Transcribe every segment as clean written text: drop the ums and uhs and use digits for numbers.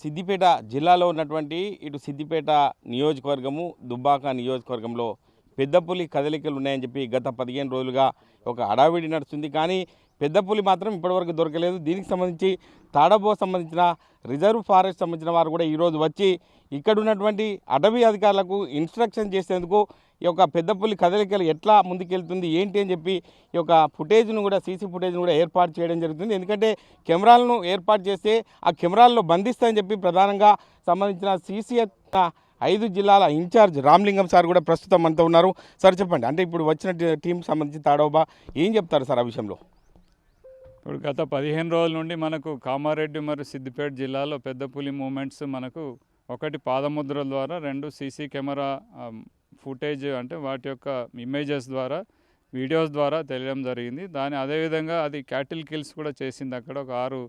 సిద్దిపేట జిల్లాలో ఉన్నటువంటి ఇటు సిద్దిపేట నియోజకవర్గము దుబ్బాక నియోజకవర్గంలో పెద్ద పులి కదలికలు ఉన్నాయని చెప్పి గత 15 రోజులుగా ఒక హడావిడి నడుస్తుంది. కానీ పెద్ద పులి మాత్రం ఇప్పటివరకు దొరకలేదు. దీనికి సంబంధించి తాడబో సంబంధించిన రిజర్వ్ ఫారెస్ట్ సంబంధించిన వారు కూడా ఈరోజు వచ్చి ఇక్కడ ఉన్నటువంటి అటవీ అధికారులకు ఇన్స్ట్రక్షన్ చేసేందుకు ఈ యొక్క పెద్ద పులి కదలికలు ఎట్లా ముందుకెళ్తుంది ఏంటి అని చెప్పి ఈ యొక్క ఫుటేజ్ను కూడా సీసీ ఫుటేజ్ను కూడా ఏర్పాటు చేయడం జరుగుతుంది. ఎందుకంటే కెమెరాలను ఏర్పాటు చేస్తే ఆ కెమెరాల్లో బంధిస్తాయని చెప్పి ప్రధానంగా సంబంధించిన సీసీ 5 జిల్లాల ఇన్ఛార్జ్ రామలింగం సార్ కూడా ప్రస్తుతం మనతో ఉన్నారు. సార్ చెప్పండి, అంటే ఇప్పుడు వచ్చిన టీం సంబంధించి తాడోబా ఏం చెప్తారు సార్ ఆ విషయంలో? ఇప్పుడు గత 15 రోజుల నుండి మనకు కామారెడ్డి మరియు సిద్దిపేట జిల్లాలో పెద్ద పులి మూమెంట్స్ మనకు ఒకటి పాదముద్రల ద్వారా, 2 సీసీ కెమెరా ఫుటేజ్ అంటే వాటి యొక్క ఇమేజెస్ ద్వారా వీడియోస్ ద్వారా తెలియడం జరిగింది. అదేవిధంగా అది క్యాటిల్ కిల్స్ కూడా చేసింది. అక్కడ ఒక 6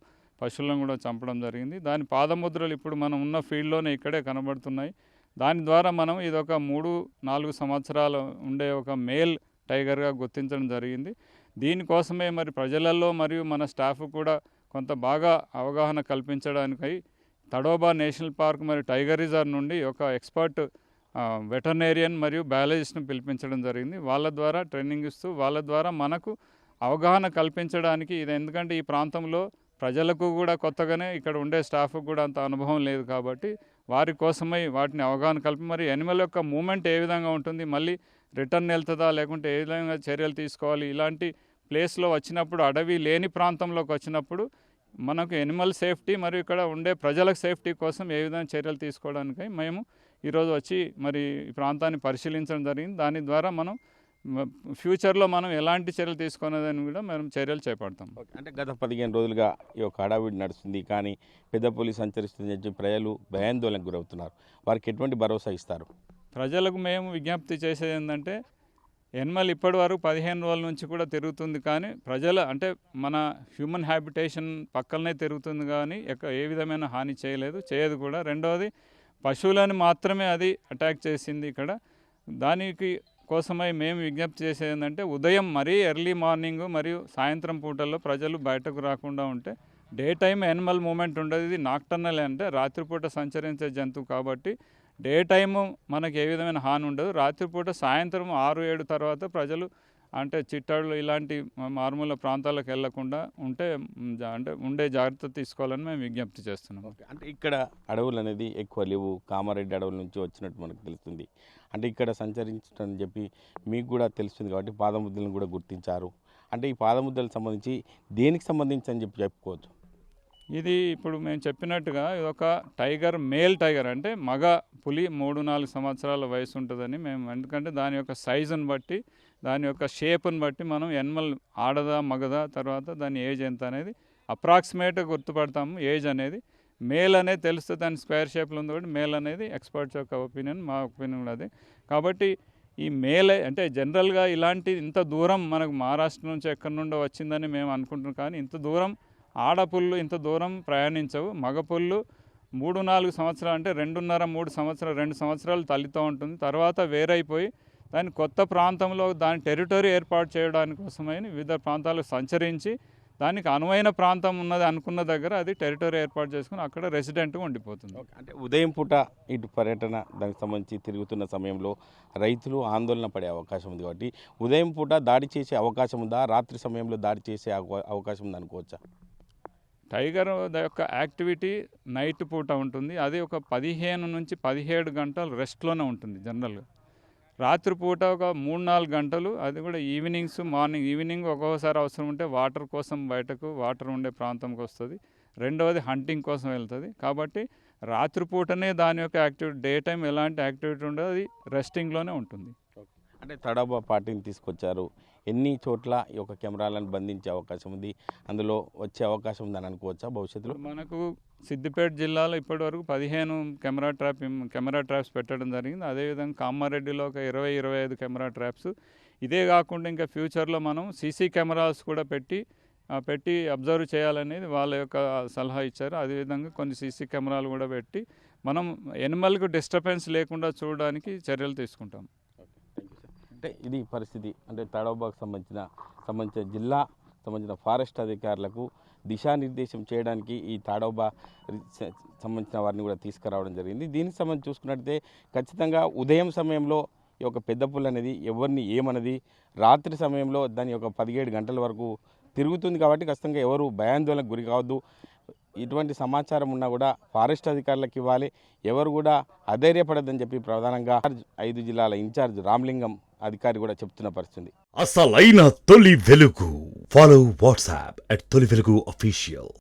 పశువులను కూడా చంపడం జరిగింది. దాని పాదముద్రలు ఇప్పుడు మనం ఉన్న ఫీల్డ్లోనే ఇక్కడే కనబడుతున్నాయి. దాని ద్వారా మనం ఇదొక 3-4 సంవత్సరాలు ఉండే ఒక మేల్ టైగర్గా గుర్తించడం జరిగింది. దీనికోసమే మరి ప్రజలలో మరియు మన స్టాఫ్ కూడా కొంత బాగా అవగాహన కల్పించడానికై తడోబా నేషనల్ పార్క్ మరియు టైగర్ రిజర్వ్ నుండి ఒక ఎక్స్పర్ట్ వెటర్నేరియన్ మరియు బయాలజిస్ట్ను పిలిపించడం జరిగింది. వాళ్ళ ద్వారా ట్రైనింగ్ ఇస్తూ వాళ్ళ ద్వారా మనకు అవగాహన కల్పించడానికి ఇది. ఎందుకంటే ఈ ప్రాంతంలో ప్రజలకు కూడా కొత్తగానే, ఇక్కడ ఉండే స్టాఫ్కు కూడా అంత అనుభవం లేదు కాబట్టి వారి కోసమై వాటిని అవగాహన కలిపి మరి యానిమల్ యొక్క మూమెంట్ ఏ విధంగా ఉంటుంది, మళ్ళీ రిటర్న్ వెళ్తుందా లేకుంటే ఏ విధంగా చర్యలు తీసుకోవాలి, ఇలాంటి ప్లేస్లో వచ్చినప్పుడు, అడవి లేని ప్రాంతంలోకి వచ్చినప్పుడు మనకు యానిమల్ సేఫ్టీ మరియు ఇక్కడ ఉండే ప్రజలకు సేఫ్టీ కోసం ఏ విధంగా చర్యలు తీసుకోవడానికి మేము ఈరోజు వచ్చి మరి ఈ ప్రాంతాన్ని పరిశీలించడం జరిగింది. దాని ద్వారా మనం ఫ్యూచర్లో మనం ఎలాంటి చర్యలు తీసుకునేదని కూడా మనం చర్యలు చేపడతాం. అంటే గత 15 రోజులుగా ఈ యొక్క హడావిడి నడుస్తుంది, కానీ పెద్ద పులి సంచరిస్తుందని చెప్పి ప్రజలు భయాందోళనకు గురవుతున్నారు. వారికి ఎటువంటి భరోసా ఇస్తారు? ప్రజలకు మేము విజ్ఞప్తి చేసేది ఏంటంటే, యానిమల్ ఇప్పటి వరకు 15 రోజుల నుంచి కూడా తిరుగుతుంది, కానీ ప్రజల అంటే మన హ్యూమన్ హ్యాబిటేషన్ పక్కనే తిరుగుతుంది, కానీ ఏ విధమైన హాని చేయదు కూడా. రెండవది పశువులను మాత్రమే అది అటాక్ చేసింది ఇక్కడ. దానికి కోసమై మేము విజ్ఞప్తి చేసేది ఏంటంటే, ఉదయం మరీ ఎర్లీ మార్నింగ్ మరియు సాయంత్రం పూటల్లో ప్రజలు బయటకు రాకుండా ఉంటే డే టైం యానిమల్ మూమెంట్ ఉండదు. ఇది నాక్టర్నల్ అంటే రాత్రిపూట సంచరించే జంతువు కాబట్టి డే టైము మనకు ఏ విధమైన హాని ఉండదు. రాత్రిపూట సాయంత్రం 6-7 తర్వాత ప్రజలు అంటే చిట్టాడులు ఇలాంటి మారుమూల ప్రాంతాలకు వెళ్లకుండా ఉండే జాగ్రత్త తీసుకోవాలని మేము విజ్ఞప్తి చేస్తున్నాం. అంటే ఇక్కడ అడవులు అనేది ఎక్కువ లేవు, కామారెడ్డి అడవుల నుంచి వచ్చినట్టు మనకు తెలుస్తుంది. అంటే ఇక్కడ సంచరించని చెప్పి మీకు కూడా తెలుస్తుంది కాబట్టి పాదముద్రలను కూడా గుర్తించారు. అంటే ఈ పాదముద్రలకు సంబంధించి దేనికి సంబంధించి అని చెప్పి చెప్పుకోవచ్చు? ఇది ఇప్పుడు మేము చెప్పినట్టుగా ఇది ఒక టైగర్, మేల్ టైగర్ అంటే మగ పులి 3-4 సంవత్సరాల వయసు ఉంటుందని మేము, ఎందుకంటే దాని యొక్క సైజుని బట్టి, దాని యొక్క షేప్ని బట్టి మనం యానిమల్ ఆడదా మగదా, తర్వాత దాని ఏజ్ ఎంత అనేది అప్రాక్సిమేట్గా గుర్తుపడతాము. ఏజ్ అనేది మేల్ అనేది తెలుస్తుంది, దాని స్క్వేర్ షేప్లో ఉంది కాబట్టి మేల్ అనేది ఎక్స్పర్ట్స్ యొక్క ఒపీనియన్, మా ఒపీనియన్ కూడా అదే. కాబట్టి ఈ మేల్ అంటే జనరల్గా ఇలాంటి ఇంత దూరం మనకు మహారాష్ట్ర నుంచి ఎక్కడి నుండో వచ్చిందని మేము అనుకుంటున్నాం, కానీ ఇంత దూరం ఆడపుళ్ళు ఇంత దూరం ప్రయాణించవు. మగపుళ్ళు 3-4 సంవత్సరాలు అంటే 2.5-3 సంవత్సరాలు, 2 సంవత్సరాలు తల్లితో ఉంటుంది. తర్వాత వేరైపోయి దాని కొత్త ప్రాంతంలో దాని టెరిటరీ ఏర్పాటు చేయడానికి కోసమై వివిధ ప్రాంతాలకు సంచరించి దానికి అనువైన ప్రాంతం ఉన్నది అనుకున్న దగ్గర అది టెరిటరీ ఏర్పాటు చేసుకుని అక్కడ రెసిడెంట్గా ఉండిపోతుంది. అంటే ఉదయం పూట ఇటు పర్యటన దానికి సంబంధించి తిరుగుతున్న సమయంలో రైతులు ఆందోళన పడే అవకాశం ఉంది కాబట్టి ఉదయం పూట దాడి చేసే అవకాశం ఉందా, రాత్రి సమయంలో దాడి చేసే అవకాశం ఉంది అనుకోవచ్చా? టైగర్ యొక్క యాక్టివిటీ నైట్ పూట ఉంటుంది. అది ఒక 15 నుంచి 17 గంటలు రెస్ట్లోనే ఉంటుంది జనరల్గా. రాత్రిపూట ఒక 3-4 గంటలు, అది కూడా ఈవినింగ్ ఒక్కొక్కసారి అవసరం ఉంటే వాటర్ కోసం బయటకు వాటర్ ఉండే ప్రాంతంకి వస్తుంది. రెండవది హంటింగ్ కోసం వెళ్తుంది. కాబట్టి రాత్రిపూటనే దాని యొక్క యాక్టివిటీ, డే టైం ఎలాంటి యాక్టివిటీ ఉండదు, అది రెస్టింగ్లోనే ఉంటుంది. అంటే తడోబా పార్టీని తీసుకొచ్చారు, ఎన్ని చోట్ల ఈ యొక్క కెమెరాలను బంధించే అవకాశం ఉంది, అందులో వచ్చే అవకాశం ఉందని అనుకోవచ్చా భవిష్యత్తులో? మనకు సిద్దిపేట జిల్లాలో ఇప్పటివరకు 15 కెమెరా ట్రాప్స్ పెట్టడం జరిగింది. అదేవిధంగా కామారెడ్డిలో ఒక 20-25 కెమెరా ట్రాప్స్. ఇదే కాకుండా ఇంకా ఫ్యూచర్లో మనం సీసీ కెమెరాస్ కూడా పెట్టి అబ్జర్వ్ చేయాలనేది వాళ్ళ యొక్క సలహా ఇచ్చారు. అదేవిధంగా కొన్ని సీసీ కెమెరాలు కూడా పెట్టి మనం యానిమల్కు డిస్టర్బెన్స్ లేకుండా చూడడానికి చర్యలు తీసుకుంటాం. అంటే ఇది పరిస్థితి. అంటే తడోబాకు సంబంధించిన జిల్లా సంబంధించిన ఫారెస్ట్ అధికారులకు దిశానిర్దేశం చేయడానికి ఈ తాడోబా సంబంధించిన వారిని కూడా తీసుకురావడం జరిగింది. దీనికి సంబంధించి చూసుకున్నట్లయితే ఖచ్చితంగా ఉదయం సమయంలో ఈ యొక్క పెద్ద పులి అనేది ఎవరిని ఏమన్నది, రాత్రి సమయంలో దాని యొక్క 17 గంటల వరకు తిరుగుతుంది కాబట్టి ఖచ్చితంగా ఎవరు భయాందోళనకు గురి కావద్దు. ఇటువంటి సమాచారం ఉన్నా కూడా ఫారెస్ట్ అధికారులకు ఇవ్వాలి, ఎవరు కూడా అధైర్యపడద్దని చెప్పి ప్రధానంగా 5 జిల్లాల ఇన్ఛార్జ్ రామలింగం అధికారి కూడా చెప్తున్న పరిస్థితి. అసలైన తొలి వెలుగు. ఫాలో వాట్సాప్ @తొలి వెలుగు official.